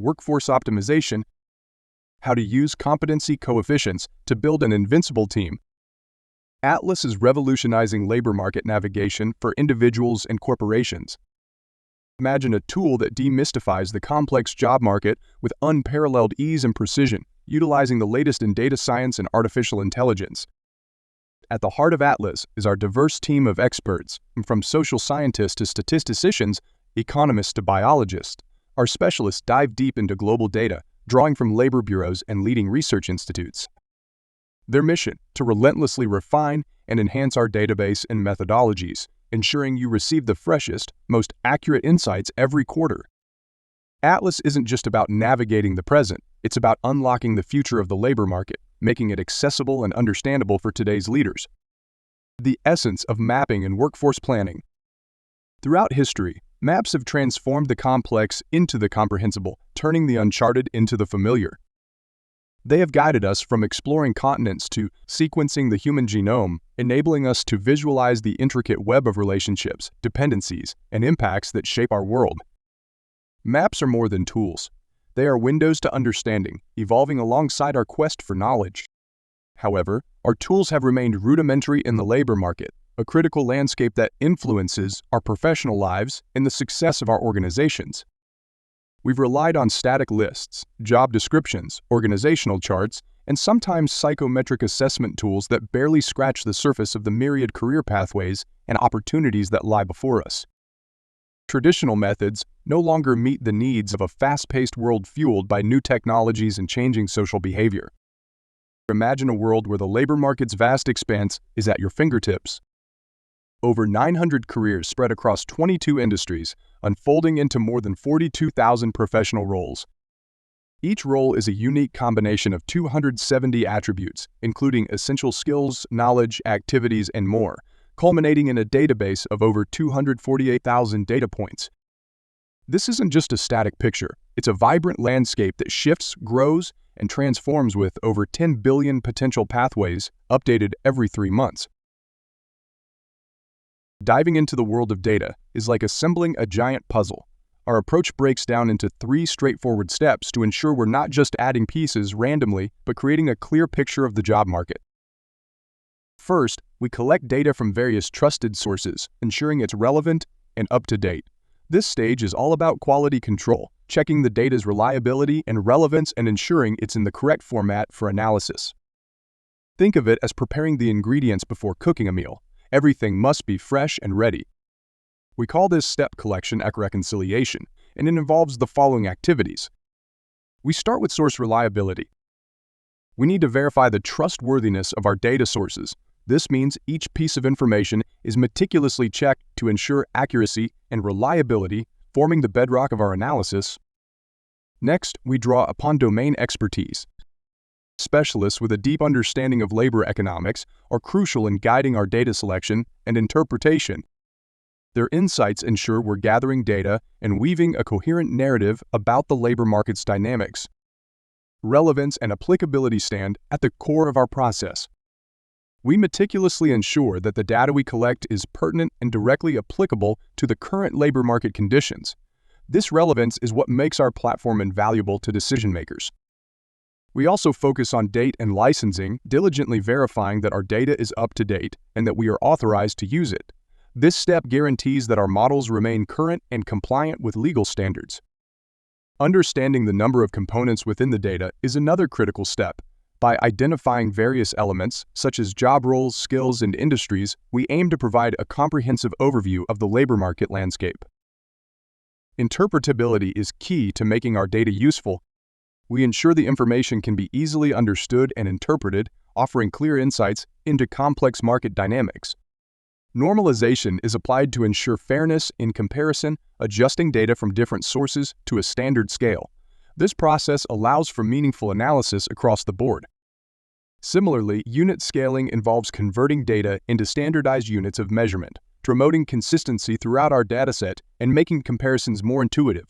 workforce optimization, how to use competency coefficients to build an invincible team. Atlas is revolutionizing labor market navigation for individuals and corporations. Imagine a tool that demystifies the complex job market with unparalleled ease and precision, utilizing the latest in data science and artificial intelligence. At the heart of Atlas is our diverse team of experts, from social scientists to statisticians, economists to biologists. Our specialists dive deep into global data, drawing from labor bureaus and leading research institutes. Their mission: to relentlessly refine and enhance our database and methodologies, ensuring you receive the freshest, most accurate insights every quarter. Atlas isn't just about navigating the present, it's about unlocking the future of the labor market, making it accessible and understandable for today's leaders. The essence of mapping and workforce planning. Throughout history, maps have transformed the complex into the comprehensible, turning the uncharted into the familiar. They have guided us from exploring continents to sequencing the human genome, enabling us to visualize the intricate web of relationships, dependencies, and impacts that shape our world. Maps are more than tools. They are windows to understanding, evolving alongside our quest for knowledge. However, our tools have remained rudimentary in the labor market, a critical landscape that influences our professional lives and the success of our organizations. We've relied on static lists, job descriptions, organizational charts, and sometimes psychometric assessment tools that barely scratch the surface of the myriad career pathways and opportunities that lie before us. Traditional methods no longer meet the needs of a fast-paced world fueled by new technologies and changing social behavior. Imagine a world where the labor market's vast expanse is at your fingertips. Over 900 careers spread across 22 industries, unfolding into more than 42,000 professional roles. Each role is a unique combination of 270 attributes, including essential skills, knowledge, activities, and more, culminating in a database of over 248,000 data points. This isn't just a static picture, it's a vibrant landscape that shifts, grows, and transforms with over 10 billion potential pathways, updated every 3 months. Diving into the world of data is like assembling a giant puzzle. Our approach breaks down into 3 straightforward steps to ensure we're not just adding pieces randomly, but creating a clear picture of the job market. First, we collect data from various trusted sources, ensuring it's relevant and up to date. This stage is all about quality control, checking the data's reliability and relevance and ensuring it's in the correct format for analysis. Think of it as preparing the ingredients before cooking a meal. Everything must be fresh and ready. We call this step collection reconciliation, and it involves the following activities. We start with source reliability. We need to verify the trustworthiness of our data sources. This means each piece of information is meticulously checked to ensure accuracy and reliability, forming the bedrock of our analysis. Next, we draw upon domain expertise. Specialists with a deep understanding of labor economics are crucial in guiding our data selection and interpretation. Their insights ensure we're gathering data and weaving a coherent narrative about the labor market's dynamics. Relevance and applicability stand at the core of our process. We meticulously ensure that the data we collect is pertinent and directly applicable to the current labor market conditions. This relevance is what makes our platform invaluable to decision makers. We also focus on date and licensing, diligently verifying that our data is up to date and that we are authorized to use it. This step guarantees that our models remain current and compliant with legal standards. Understanding the number of components within the data is another critical step. By identifying various elements, such as job roles, skills, and industries, we aim to provide a comprehensive overview of the labor market landscape. Interpretability is key to making our data useful. We ensure the information can be easily understood and interpreted, offering clear insights into complex market dynamics. Normalization is applied to ensure fairness in comparison, adjusting data from different sources to a standard scale. This process allows for meaningful analysis across the board. Similarly, unit scaling involves converting data into standardized units of measurement, promoting consistency throughout our dataset and making comparisons more intuitive.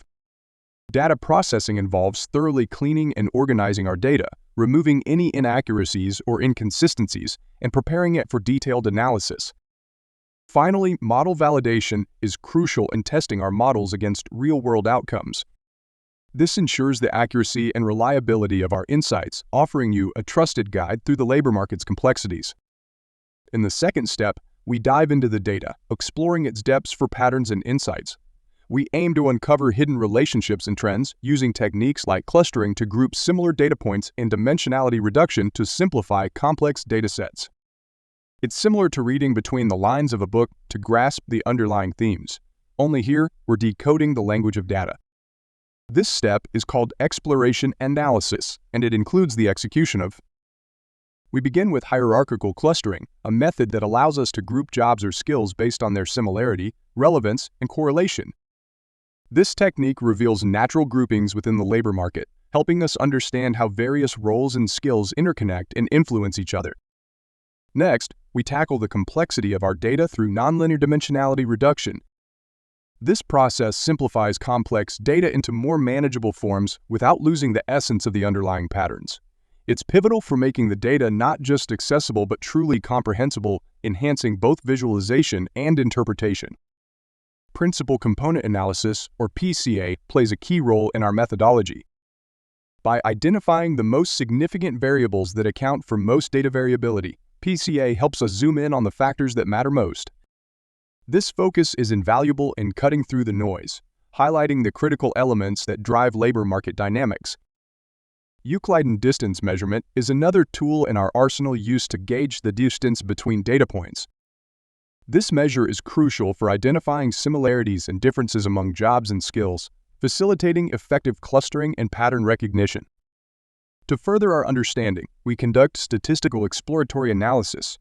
Data processing involves thoroughly cleaning and organizing our data, removing any inaccuracies or inconsistencies, and preparing it for detailed analysis. Finally, model validation is crucial in testing our models against real-world outcomes. This ensures the accuracy and reliability of our insights, offering you a trusted guide through the labor market's complexities. In the second step, we dive into the data, exploring its depths for patterns and insights. We aim to uncover hidden relationships and trends, using techniques like clustering to group similar data points and dimensionality reduction to simplify complex datasets. It's similar to reading between the lines of a book to grasp the underlying themes. Only here, we're decoding the language of data. This step is called exploration analysis, and it includes the execution of. We begin with hierarchical clustering, a method that allows us to group jobs or skills based on their similarity, relevance, and correlation. This technique reveals natural groupings within the labor market, helping us understand how various roles and skills interconnect and influence each other. Next, we tackle the complexity of our data through nonlinear dimensionality reduction. This process simplifies complex data into more manageable forms without losing the essence of the underlying patterns. It's pivotal for making the data not just accessible but truly comprehensible, enhancing both visualization and interpretation. Principal component analysis, or PCA, plays a key role in our methodology. By identifying the most significant variables that account for most data variability, PCA helps us zoom in on the factors that matter most. This focus is invaluable in cutting through the noise, highlighting the critical elements that drive labor market dynamics. Euclidean distance measurement is another tool in our arsenal used to gauge the distance between data points. This measure is crucial for identifying similarities and differences among jobs and skills, facilitating effective clustering and pattern recognition. To further our understanding, we conduct statistical exploratory analysis.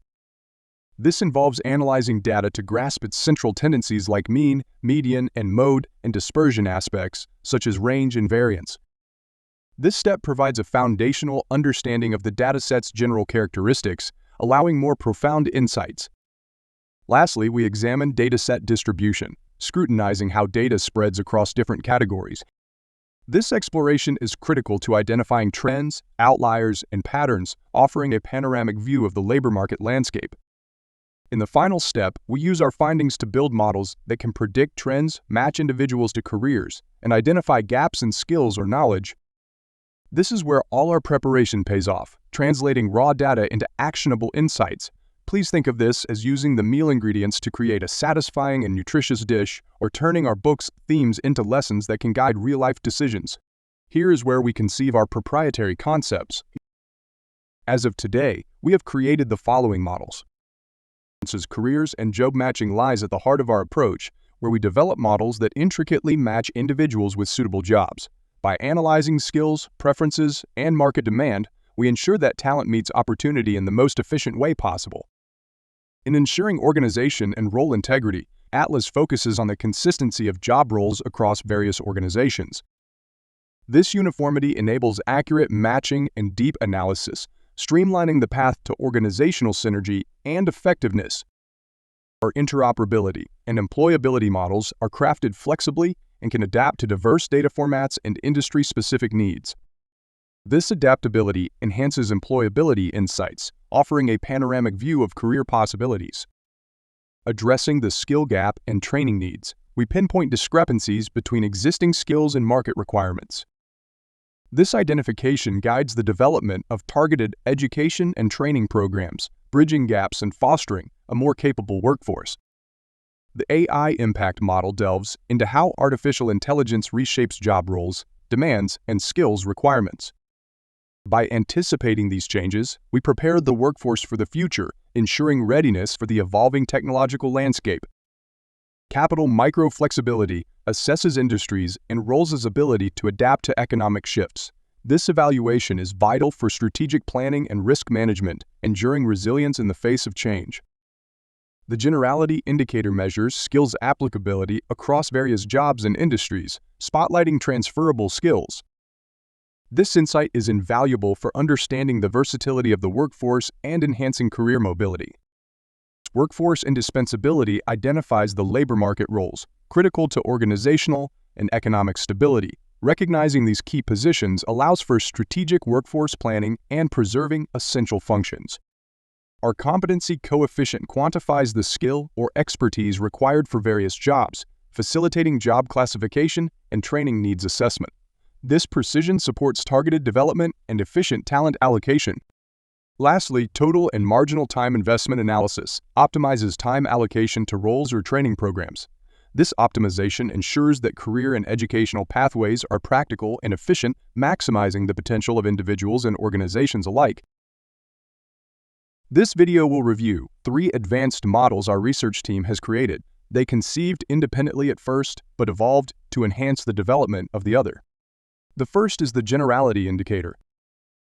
This involves analyzing data to grasp its central tendencies like mean, median, and mode, and dispersion aspects, such as range and variance. This step provides a foundational understanding of the dataset's general characteristics, allowing more profound insights. Lastly, we examine dataset distribution, scrutinizing how data spreads across different categories. This exploration is critical to identifying trends, outliers, and patterns, offering a panoramic view of the labor market landscape. In the final step, we use our findings to build models that can predict trends, match individuals to careers, and identify gaps in skills or knowledge. This is where all our preparation pays off, translating raw data into actionable insights. Please think of this as using the meal ingredients to create a satisfying and nutritious dish, or turning our book's themes into lessons that can guide real-life decisions. Here is where we conceive our proprietary concepts. As of today, we have created the following models. Careers and job matching lies at the heart of our approach, where we develop models that intricately match individuals with suitable jobs. By analyzing skills, preferences, and market demand, we ensure that talent meets opportunity in the most efficient way possible. In ensuring organization and role integrity, Atlas focuses on the consistency of job roles across various organizations. This uniformity enables accurate matching and deep analysis, streamlining the path to organizational synergy and effectiveness. Our interoperability and employability models are crafted flexibly and can adapt to diverse data formats and industry-specific needs. This adaptability enhances employability insights, offering a panoramic view of career possibilities. Addressing the skill gap and training needs, we pinpoint discrepancies between existing skills and market requirements. This identification guides the development of targeted education and training programs, bridging gaps and fostering a more capable workforce. The AI impact model delves into how artificial intelligence reshapes job roles, demands, and skills requirements. By anticipating these changes, we prepare the workforce for the future, ensuring readiness for the evolving technological landscape. Capital micro-flexibility assesses industries and roles' ability to adapt to economic shifts. This evaluation is vital for strategic planning and risk management, ensuring resilience in the face of change. The generality indicator measures skills applicability across various jobs and industries, spotlighting transferable skills. This insight is invaluable for understanding the versatility of the workforce and enhancing career mobility. Workforce indispensability identifies the labor market roles, critical to organizational and economic stability. Recognizing these key positions allows for strategic workforce planning and preserving essential functions. Our competency coefficient quantifies the skill or expertise required for various jobs, facilitating job classification and training needs assessment. This precision supports targeted development and efficient talent allocation. Lastly, total and marginal time investment analysis optimizes time allocation to roles or training programs. This optimization ensures that career and educational pathways are practical and efficient, maximizing the potential of individuals and organizations alike. This video will review 3 advanced models our research team has created. They conceived independently at first, but evolved to enhance the development of the other. The first is the generality indicator.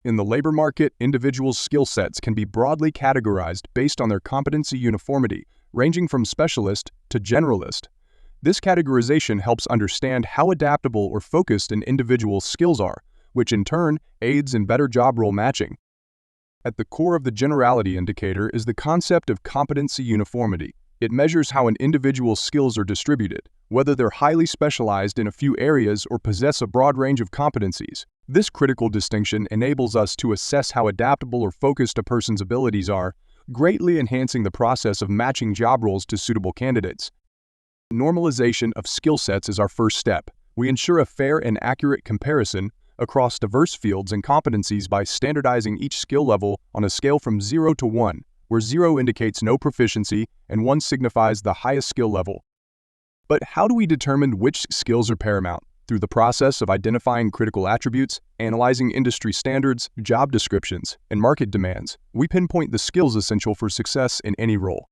In the labor market, individuals' skill sets can be broadly categorized based on their competency uniformity, ranging from specialist to generalist. This categorization helps understand how adaptable or focused an individual's skills are, which in turn aids in better job role matching. At the core of the generality indicator is the concept of competency uniformity. It measures how an individual's skills are distributed, whether they're highly specialized in a few areas or possess a broad range of competencies. This critical distinction enables us to assess how adaptable or focused a person's abilities are, greatly enhancing the process of matching job roles to suitable candidates. Normalization of skill sets is our first step. We ensure a fair and accurate comparison across diverse fields and competencies by standardizing each skill level on a scale from 0 to 1, where 0 indicates no proficiency and 1 signifies the highest skill level. But how do we determine which skills are paramount? Through the process of identifying critical attributes, analyzing industry standards, job descriptions, and market demands, we pinpoint the skills essential for success in any role.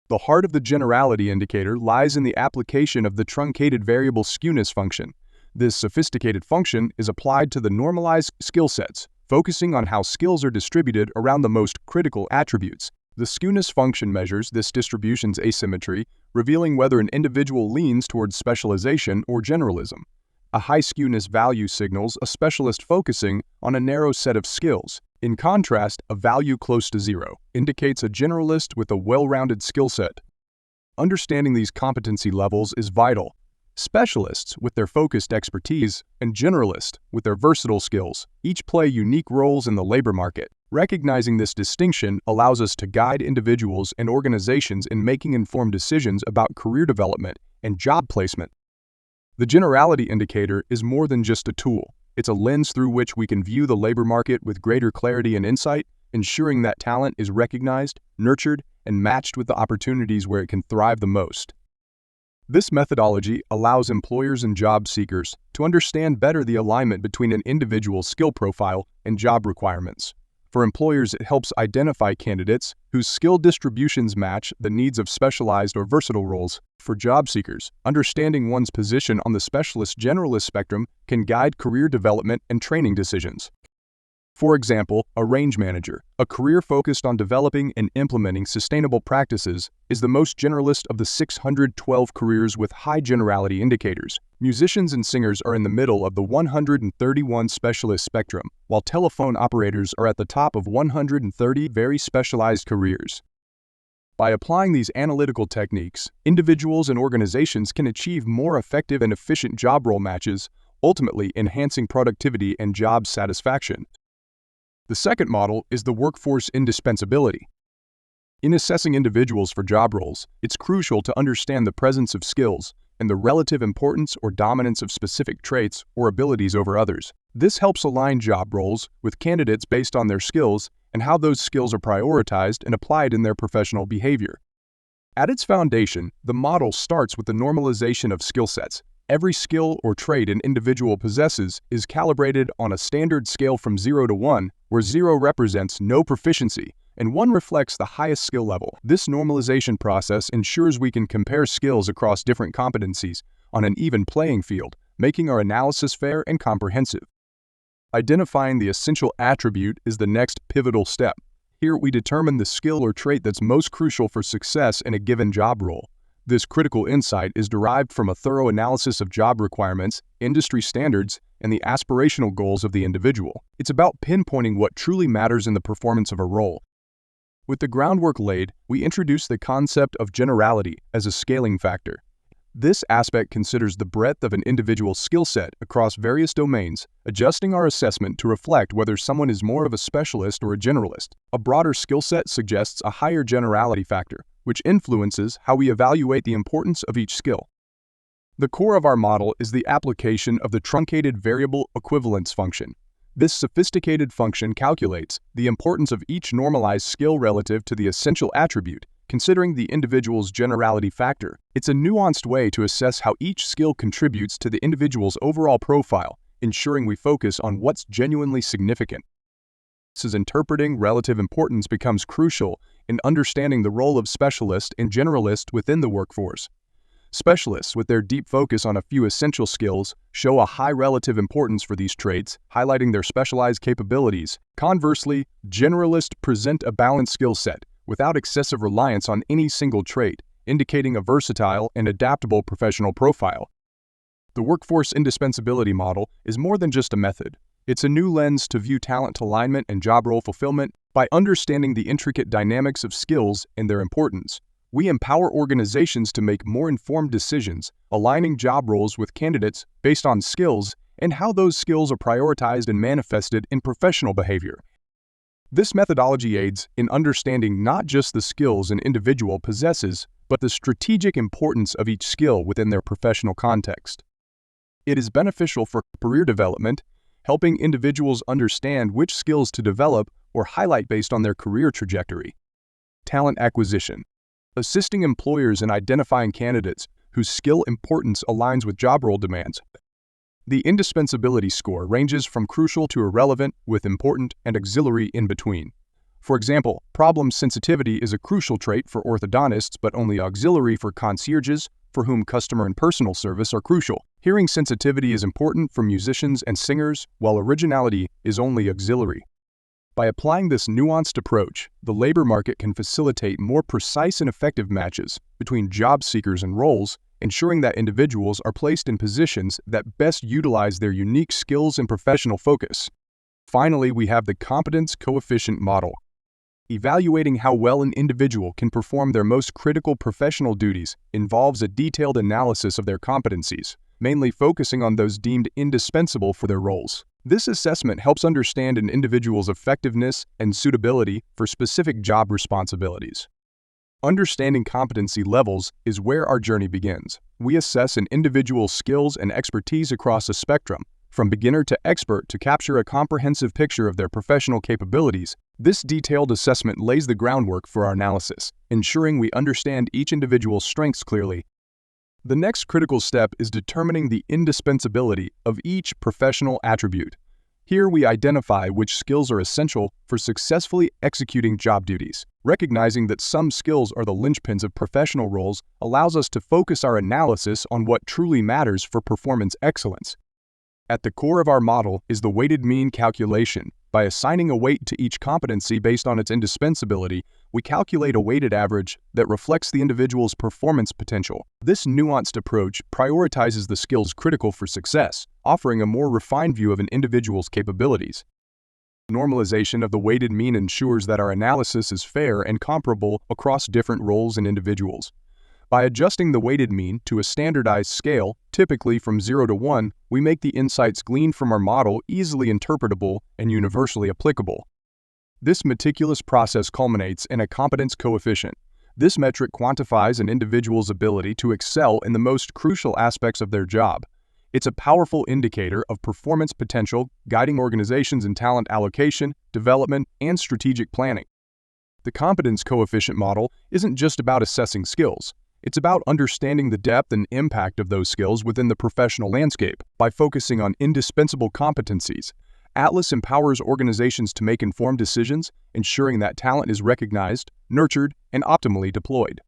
The heart of the generality indicator lies in the application of the truncated variable skewness function. This sophisticated function is applied to the normalized skill sets, focusing on how skills are distributed around the most critical attributes. The skewness function measures this distribution's asymmetry, revealing whether an individual leans towards specialization or generalism. A high skewness value signals a specialist focusing on a narrow set of skills. In contrast, a value close to 0 indicates a generalist with a well-rounded skill set. Understanding these competency levels is vital. Specialists, with their focused expertise, and generalists, with their versatile skills, each play unique roles in the labor market. Recognizing this distinction allows us to guide individuals and organizations in making informed decisions about career development and job placement. The generality indicator is more than just a tool. It's a lens through which we can view the labor market with greater clarity and insight, ensuring that talent is recognized, nurtured, and matched with the opportunities where it can thrive the most. This methodology allows employers and job seekers to understand better the alignment between an individual's skill profile and job requirements. For employers, it helps identify candidates whose skill distributions match the needs of specialized or versatile roles. For job seekers, understanding one's position on the specialist-generalist spectrum can guide career development and training decisions. For example, a range manager, a career focused on developing and implementing sustainable practices, is the most generalist of the 612 careers with high generality indicators. Musicians and singers are in the middle of the 131 specialist spectrum, while telephone operators are at the top of 130 very specialized careers. By applying these analytical techniques, individuals and organizations can achieve more effective and efficient job role matches, ultimately enhancing productivity and job satisfaction. The second model is the workforce indispensability. In assessing individuals for job roles, it's crucial to understand the presence of skills and the relative importance or dominance of specific traits or abilities over others. This helps align job roles with candidates based on their skills and how those skills are prioritized and applied in their professional behavior. At its foundation, the model starts with the normalization of skill sets. Every skill or trait an individual possesses is calibrated on a standard scale from 0 to 1, where 0 represents no proficiency and 1 reflects the highest skill level. This normalization process ensures we can compare skills across different competencies on an even playing field, making our analysis fair and comprehensive. Identifying the essential attribute is the next pivotal step. Here we determine the skill or trait that's most crucial for success in a given job role. This critical insight is derived from a thorough analysis of job requirements, industry standards, and the aspirational goals of the individual. It's about pinpointing what truly matters in the performance of a role. With the groundwork laid, we introduce the concept of generality as a scaling factor. This aspect considers the breadth of an individual's skill set across various domains, adjusting our assessment to reflect whether someone is more of a specialist or a generalist. A broader skill set suggests a higher generality factor, which influences how we evaluate the importance of each skill. The core of our model is the application of the truncated variable equivalence function. This sophisticated function calculates the importance of each normalized skill relative to the essential attribute, considering the individual's generality factor. It's a nuanced way to assess how each skill contributes to the individual's overall profile, ensuring we focus on what's genuinely significant. As interpreting relative importance becomes crucial in understanding the role of specialist and generalist within the workforce. Specialists, with their deep focus on a few essential skills, show a high relative importance for these traits, highlighting their specialized capabilities. Conversely, generalists present a balanced skill set, without excessive reliance on any single trait, indicating a versatile and adaptable professional profile. The workforce indispensability model is more than just a method. It's a new lens to view talent alignment and job role fulfillment. By understanding the intricate dynamics of skills and their importance, we empower organizations to make more informed decisions, aligning job roles with candidates based on skills and how those skills are prioritized and manifested in professional behavior. This methodology aids in understanding not just the skills an individual possesses, but the strategic importance of each skill within their professional context. It is beneficial for career development, helping individuals understand which skills to develop or highlight based on their career trajectory. Talent acquisition. Assisting employers in identifying candidates whose skill importance aligns with job role demands. The indispensability score ranges from crucial to irrelevant, with important and auxiliary in between. For example, problem sensitivity is a crucial trait for orthodontists but only auxiliary for concierges, for whom customer and personal service are crucial. Hearing sensitivity is important for musicians and singers, while originality is only auxiliary. By applying this nuanced approach, the labor market can facilitate more precise and effective matches between job seekers and roles, ensuring that individuals are placed in positions that best utilize their unique skills and professional focus. Finally, we have the competence coefficient model. Evaluating how well an individual can perform their most critical professional duties involves a detailed analysis of their competencies, mainly focusing on those deemed indispensable for their roles. This assessment helps understand an individual's effectiveness and suitability for specific job responsibilities. Understanding competency levels is where our journey begins. We assess an individual's skills and expertise across a spectrum, from beginner to expert, to capture a comprehensive picture of their professional capabilities. This detailed assessment lays the groundwork for our analysis, ensuring we understand each individual's strengths clearly. The next critical step is determining the indispensability of each professional attribute. Here we identify which skills are essential for successfully executing job duties. Recognizing that some skills are the linchpins of professional roles allows us to focus our analysis on what truly matters for performance excellence. At the core of our model is the weighted mean calculation. By assigning a weight to each competency based on its indispensability, we calculate a weighted average that reflects the individual's performance potential. This nuanced approach prioritizes the skills critical for success, offering a more refined view of an individual's capabilities. Normalization of the weighted mean ensures that our analysis is fair and comparable across different roles and individuals. By adjusting the weighted mean to a standardized scale, typically from 0 to 1, we make the insights gleaned from our model easily interpretable and universally applicable. This meticulous process culminates in a competence coefficient. This metric quantifies an individual's ability to excel in the most crucial aspects of their job. It's a powerful indicator of performance potential, guiding organizations in talent allocation, development, and strategic planning. The competence coefficient model isn't just about assessing skills. It's about understanding the depth and impact of those skills within the professional landscape. By focusing on indispensable competencies, Atlas empowers organizations to make informed decisions, ensuring that talent is recognized, nurtured, and optimally deployed.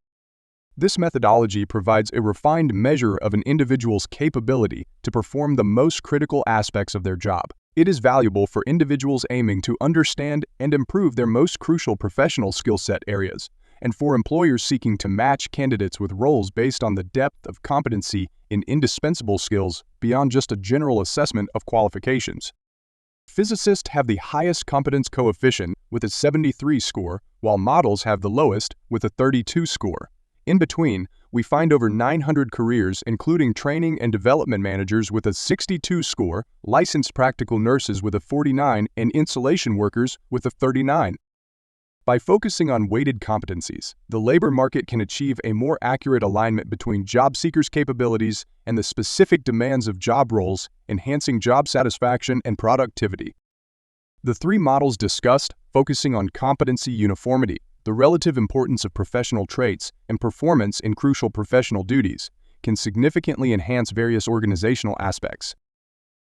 This methodology provides a refined measure of an individual's capability to perform the most critical aspects of their job. It is valuable for individuals aiming to understand and improve their most crucial professional skill set areas, and for employers seeking to match candidates with roles based on the depth of competency in indispensable skills beyond just a general assessment of qualifications. Physicists have the highest competence coefficient with a 73 score, while models have the lowest with a 32 score. In between, we find over 900 careers, including training and development managers with a 62 score, licensed practical nurses with a 49, and installation workers with a 39. By focusing on weighted competencies, the labor market can achieve a more accurate alignment between job seekers' capabilities and the specific demands of job roles, enhancing job satisfaction and productivity. The three models discussed, focusing on competency uniformity, the relative importance of professional traits, and performance in crucial professional duties, can significantly enhance various organizational aspects.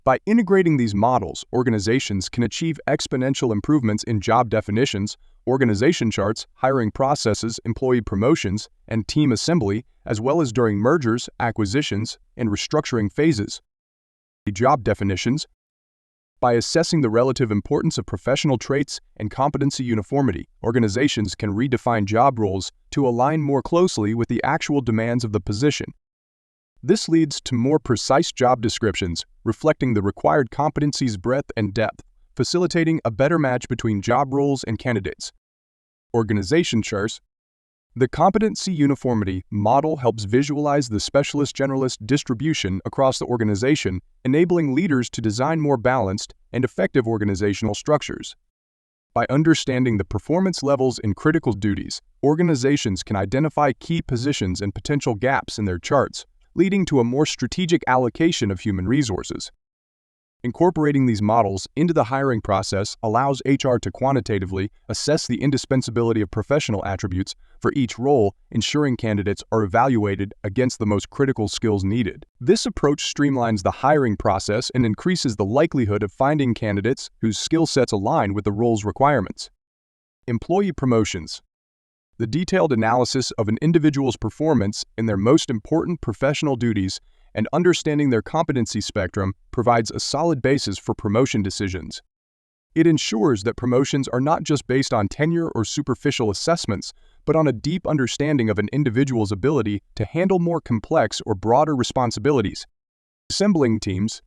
By integrating these models, organizations can achieve exponential improvements in job definitions, organization charts, hiring processes, employee promotions, and team assembly, as well as during mergers, acquisitions, and restructuring phases. Job definitions. By assessing the relative importance of professional traits and competency uniformity, organizations can redefine job roles to align more closely with the actual demands of the position. This leads to more precise job descriptions, reflecting the required competencies' breadth and depth, facilitating a better match between job roles and candidates. Organization charts. The competency uniformity model helps visualize the specialist-generalist distribution across the organization, enabling leaders to design more balanced and effective organizational structures. By understanding the performance levels in critical duties, organizations can identify key positions and potential gaps in their charts, leading to a more strategic allocation of human resources. Incorporating these models into the hiring process allows HR to quantitatively assess the indispensability of professional attributes for each role, ensuring candidates are evaluated against the most critical skills needed. This approach streamlines the hiring process and increases the likelihood of finding candidates whose skill sets align with the role's requirements. Employee promotions. The detailed analysis of an individual's performance in their most important professional duties and understanding their competency spectrum provides a solid basis for promotion decisions. It ensures that promotions are not just based on tenure or superficial assessments, but on a deep understanding of an individual's ability to handle more complex or broader responsibilities. Assembling teams.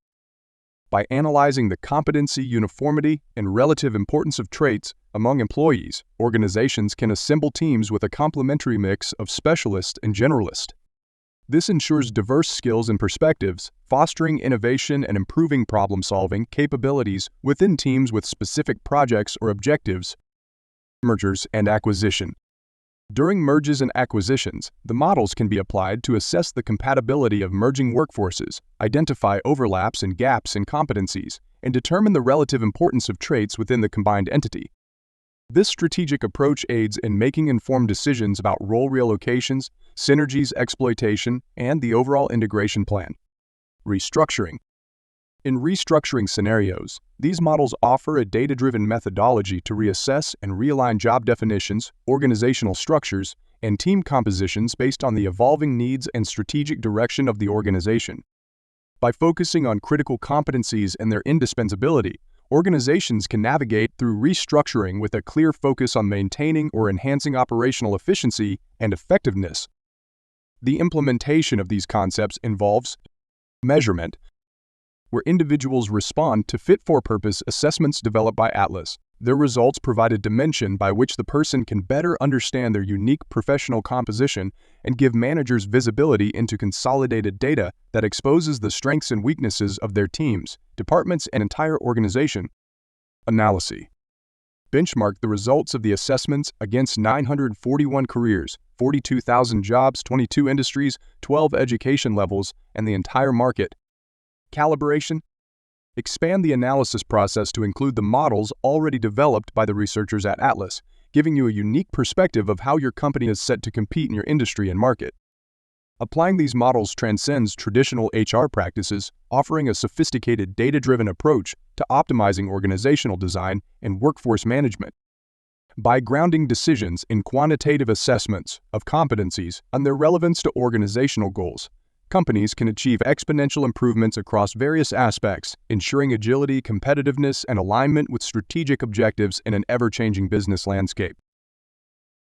By analyzing the competency uniformity and relative importance of traits among employees, organizations can assemble teams with a complementary mix of specialist and generalist. This ensures diverse skills and perspectives, fostering innovation and improving problem-solving capabilities within teams with specific projects or objectives. Mergers and acquisition. During mergers and acquisitions, the models can be applied to assess the compatibility of merging workforces, identify overlaps and gaps in competencies, and determine the relative importance of traits within the combined entity. This strategic approach aids in making informed decisions about role relocations, synergies exploitation, and the overall integration plan. Restructuring. In restructuring scenarios, these models offer a data-driven methodology to reassess and realign job definitions, organizational structures, and team compositions based on the evolving needs and strategic direction of the organization. By focusing on critical competencies and their indispensability, organizations can navigate through restructuring with a clear focus on maintaining or enhancing operational efficiency and effectiveness. The implementation of these concepts involves measurement, where individuals respond to fit-for-purpose assessments developed by Atlas. Their results provide a dimension by which the person can better understand their unique professional composition and give managers visibility into consolidated data that exposes the strengths and weaknesses of their teams, departments, and entire organization. Analysis. Benchmark the results of the assessments against 941 careers, 42,000 jobs, 22 industries, 12 education levels, and the entire market. Calibration. Expand the analysis process to include the models already developed by the researchers at Atlas, giving you a unique perspective of how your company is set to compete in your industry and market. Applying these models transcends traditional HR practices, offering a sophisticated data-driven approach to optimizing organizational design and workforce management. By grounding decisions in quantitative assessments of competencies and their relevance to organizational goals, companies can achieve exponential improvements across various aspects, ensuring agility, competitiveness, and alignment with strategic objectives in an ever-changing business landscape.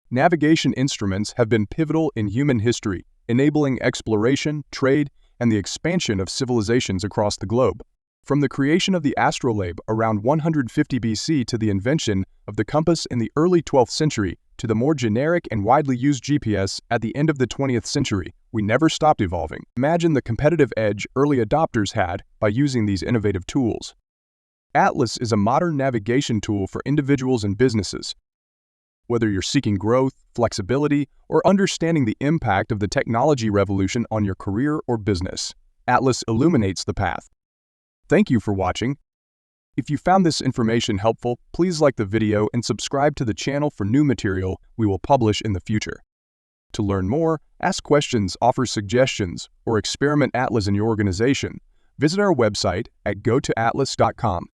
Navigation instruments have been pivotal in human history, enabling exploration, trade, and the expansion of civilizations across the globe. From the creation of the astrolabe around 150 BC to the invention of the compass in the early 12th century to the more generic and widely used GPS at the end of the 20th century, we never stopped evolving. Imagine the competitive edge early adopters had by using these innovative tools. Atlas is a modern navigation tool for individuals and businesses. Whether you're seeking growth, flexibility, or understanding the impact of the technology revolution on your career or business, Atlas illuminates the path. Thank you for watching. If you found this information helpful, please like the video and subscribe to the channel for new material we will publish in the future. To learn more, ask questions, offer suggestions, or experiment Atlas in your organization, visit our website at gotoatlas.com.